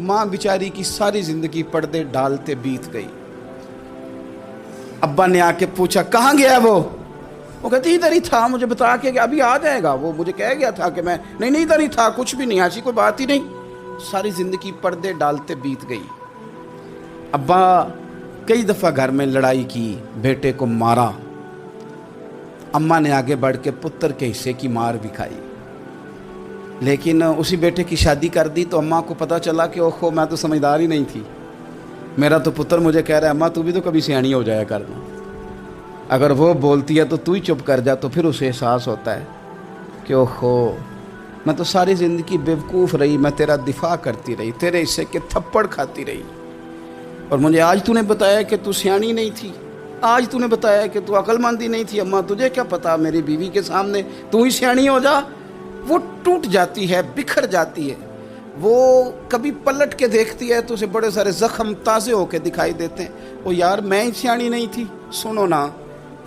माँ बेचारी की सारी जिंदगी पर्दे डालते बीत गई। अब्बा ने आके पूछा कहाँ गया वो कहती इधर ही था, मुझे बता के अभी आ जाएगा, वो मुझे कह गया था कि मैं नहीं इधर ही था, कुछ भी नहीं, ऐसी कोई बात ही नहीं। सारी जिंदगी पर्दे डालते बीत गई। अब्बा कई दफ़ा घर में लड़ाई की, बेटे को मारा। अम्मा ने आगे बढ़ के पुत्र के हिस्से की मार भी खाई, लेकिन उसी बेटे की शादी कर दी तो अम्मा को पता चला कि ओहो मैं तो समझदार ही नहीं थी, मेरा तो पुत्र मुझे कह रहा है अम्मा तू भी तो कभी सियानी हो जाया करना, अगर वो बोलती है तो तू ही चुप कर जा। तो फिर उसे एहसास होता है कि ओहो मैं तो सारी ज़िंदगी बेवकूफ़ रही, मैं तेरा दिफा करती रही, तेरे हिस्से के थप्पड़ खाती रही, और मुझे आज तूने बताया कि तू सियानी नहीं थी, आज तूने बताया कि तू अक्लमंदी नहीं थी। अम्मा तुझे क्या पता, मेरी बीवी के सामने तू ही सियानी हो जा। वो टूट जाती है, बिखर जाती है। वो कभी पलट के देखती है तो उसे बड़े सारे ज़ख्म ताज़े होके दिखाई देते हैं। वो यार मैं ही सियानी नहीं थी। सुनो ना,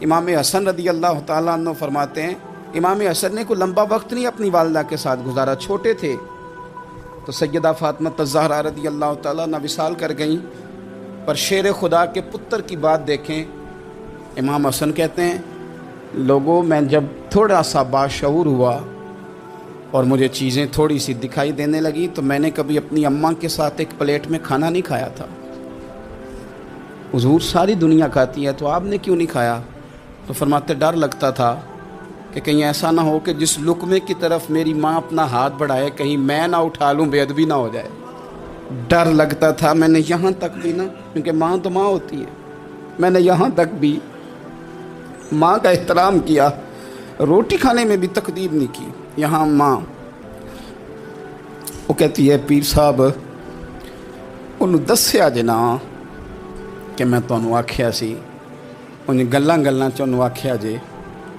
इमाम हसन रदी अल्लाह ताला अन्हु फरमाते हैं, इमाम हसन ने कोई लंबा वक्त नहीं अपनी वालदा के साथ गुजारा, छोटे थे तो सैयदा फातिमा ज़हरा रदी अल्लाह ताला अन्हा विसाल कर गईं। पर शेर खुदा के पुत्र की बात देखें, इमाम हसन कहते हैं लोगों मैं जब थोड़ा सा बाशऊर हुआ और मुझे चीज़ें थोड़ी सी दिखाई देने लगी तो मैंने कभी अपनी अम्मा के साथ एक प्लेट में खाना नहीं खाया था। हुजूर सारी दुनिया खाती है तो आपने क्यों नहीं खाया? तो फरमाते डर लगता था कि कहीं ऐसा ना हो कि जिस लुकमे की तरफ मेरी माँ अपना हाथ बढ़ाए कहीं मैं ना उठा लूँ, बेअदबी ना हो जाए। डर लगता था। मैंने यहाँ तक भी ना, क्योंकि माँ तो माँ होती है, मैंने यहाँ तक भी माँ का एहतराम किया, रोटी खाने में भी तकदीर नहीं की। यहाँ माँ वो कहती है पीर साहब उन्होंने दस्या जे ना कि मैं तुहानू आख्या सी, उन्हें गल्लां गल्लां च उन्होंने आख्या जे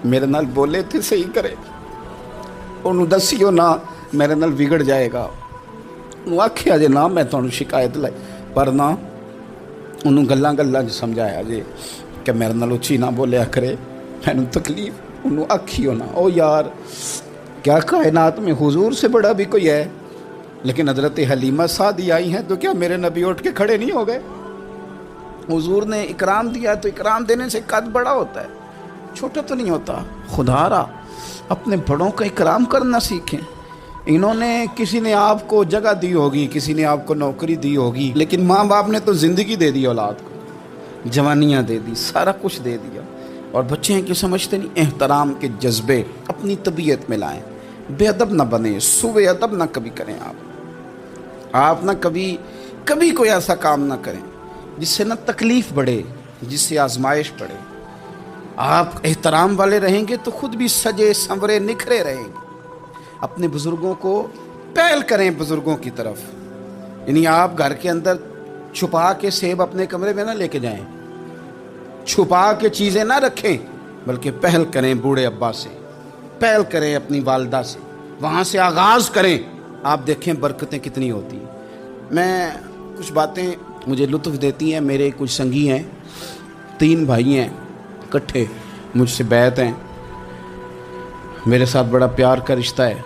मेरे नाल बोले थे सही करे, उन्होंने दसियो ना मेरे नाल बिगड़ जाएगा, उन्होंने आख्या जे ना मैं तुहानू शिकायत लाई, पर ना उन्होंने गल्लां गल्लां च समझाया जे कि मेरे नाल उच्ची ना बोलिया करे, मैनू तकलीफ, उन्होंने आखियो ना। ओ यार क्या कायनात में हुजूर से बड़ा भी कोई है? लेकिन हज़रत हलीमा सादी आई हैं तो क्या मेरे नबी उठ के खड़े नहीं हो गए? हुजूर ने इकराम दिया तो इकराम देने से कद बड़ा होता है, छोटा तो नहीं होता। खुदारा अपने बड़ों का इकराम करना सीखें। इन्होंने किसी ने आपको जगह दी होगी, किसी ने आपको नौकरी दी होगी, लेकिन माँ बाप ने तो ज़िंदगी दे दी औलाद को, जवानियाँ दे दी, सारा कुछ दे दिया। और बच्चे हैं कि समझते नहीं। एहतराम के जज्बे अपनी तबीयत में लाएं, बेअदब ना बने, सुबे अदब ना कभी करें। आप ना कभी कोई ऐसा काम ना करें जिससे ना तकलीफ़ बढ़े, जिससे आजमाइश बढ़े। आप एहतराम वाले रहेंगे तो खुद भी सजे संवरे निखरे रहेंगे। अपने बुज़ुर्गों को पहल करें बुज़ुर्गों की तरफ, यानी आप घर के अंदर छुपा के सेब अपने कमरे में ना लेके जाएं, छुपा के चीज़ें ना रखें, बल्कि पहल करें बूढ़े अब्बा से, पहल करें अपनी वालदा से, वहाँ से आगाज़ करें। आप देखें बरकतें कितनी होती हैं। मैं कुछ बातें मुझे लुत्फ़ देती हैं। मेरे कुछ संगी हैं, 3 भाई हैं, इकट्ठे मुझसे बैत हैं, मेरे साथ बड़ा प्यार का रिश्ता है।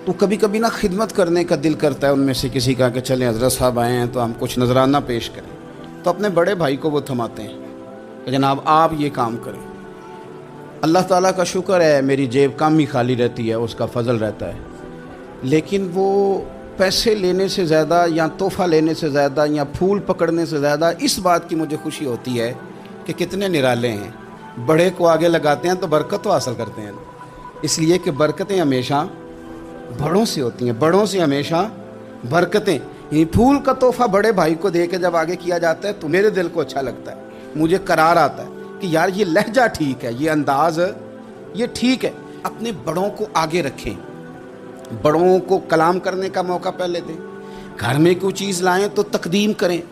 तो कभी कभी ना खिदमत करने का दिल करता है उनमें से किसी का कि चलें हज़रत साहब आए हैं तो हम कुछ नजराना पेश करें। तो अपने बड़े भाई को वो थमाते हैं कि जनाब आप ये काम करें। अल्लाह ताला का शुक्र है मेरी जेब कम ही खाली रहती है, उसका फजल रहता है, लेकिन वो पैसे लेने से ज़्यादा या तोहफ़ा लेने से ज़्यादा या फूल पकड़ने से ज़्यादा इस बात की मुझे खुशी होती है कि कितने निराले हैं। बड़े को आगे लगाते हैं तो बरकत तो हासिल करते हैं, इसलिए कि बरकतें हमेशा बड़ों से होती हैं, बड़ों से हमेशा बरकतें। ये फूल का तोहफ़ा बड़े भाई को दे के जब आगे किया जाता है तो मेरे दिल को अच्छा लगता है, मुझे करार आता है कि यार ये लहजा ठीक है, ये अंदाज़ ये ठीक है। अपने बड़ों को आगे रखें, बड़ों को कलाम करने का मौका पहले दें। घर में कोई चीज़ लाएं तो तकदीम करें,